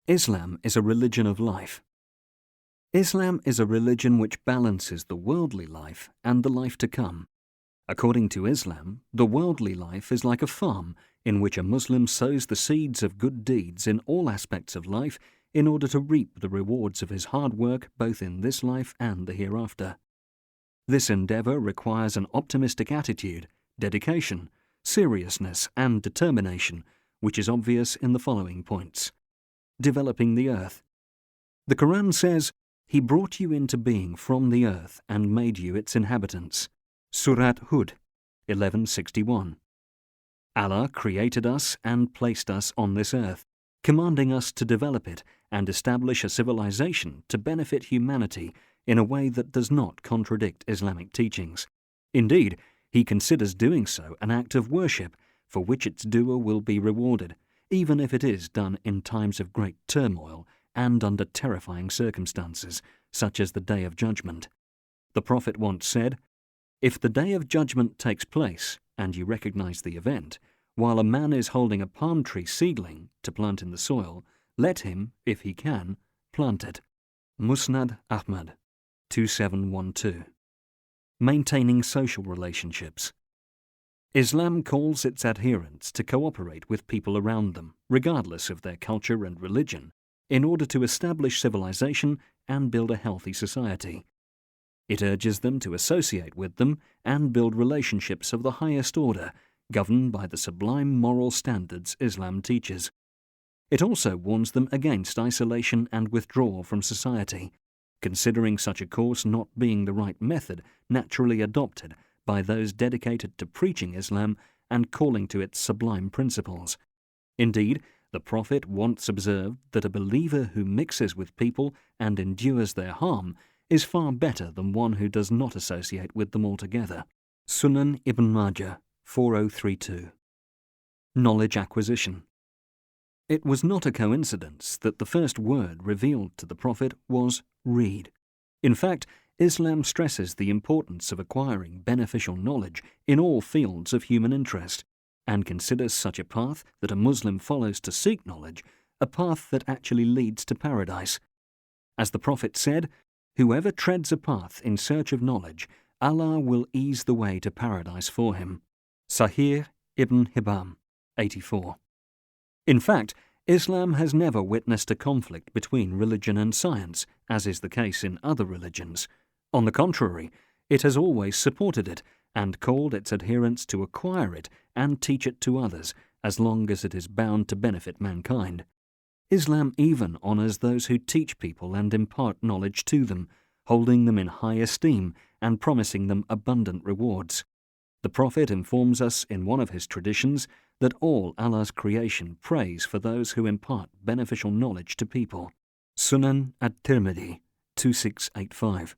Islam is a religion of life. Islam is a religion which balances the worldly life and the life to come. According to Islam, the worldly life is like a farm in which a Muslim sows the seeds of good deeds in all aspects of life in order to reap the rewards of his hard work both in this life and the hereafter. This endeavor requires an optimistic attitude, dedication, seriousness, and determination, which is obvious in the following points. Developing the earth. The Quran says, "He brought you into being from the earth and made you its inhabitants." Surat Hud, 1161. Allah created us and placed us on this earth, commanding us to develop it and establish a civilization to benefit humanity in a way that does not contradict Islamic teachings. Indeed, He considers doing so an act of worship for which its doer will be rewarded, even if it is done in times of great turmoil and under terrifying circumstances, such as the Day of Judgment. The Prophet once said, "If the Day of Judgment takes place, and you recognize the event, while a man is holding a palm tree seedling to plant in the soil, let him, if he can, plant it." Musnad Ahmad, 2712. Maintaining social relationships. Islam calls its adherents to cooperate with people around them, regardless of their culture and religion, in order to establish civilization and build a healthy society. It urges them to associate with them and build relationships of the highest order, governed by the sublime moral standards Islam teaches. It also warns them against isolation and withdrawal from society, considering such a course not being the right method naturally adopted by those dedicated to preaching Islam and calling to its sublime principles. Indeed, the Prophet once observed that a believer who mixes with people and endures their harm is far better than one who does not associate with them altogether. Sunan Ibn Majah, 4032. Knowledge acquisition. It was not a coincidence that the first word revealed to the Prophet was read. In fact, Islam stresses the importance of acquiring beneficial knowledge in all fields of human interest, and considers such a path that a Muslim follows to seek knowledge a path that actually leads to paradise. As the Prophet said, "Whoever treads a path in search of knowledge, Allah will ease the way to paradise for him." Sahih Ibn Hibban, 84. In fact, Islam has never witnessed a conflict between religion and science, as is the case in other religions. On the contrary, it has always supported it and called its adherents to acquire it and teach it to others, as long as it is bound to benefit mankind. Islam even honors those who teach people and impart knowledge to them, holding them in high esteem and promising them abundant rewards. The Prophet informs us in one of his traditions that all Allah's creation prays for those who impart beneficial knowledge to people. Sunan at-Tirmidhi, 2685.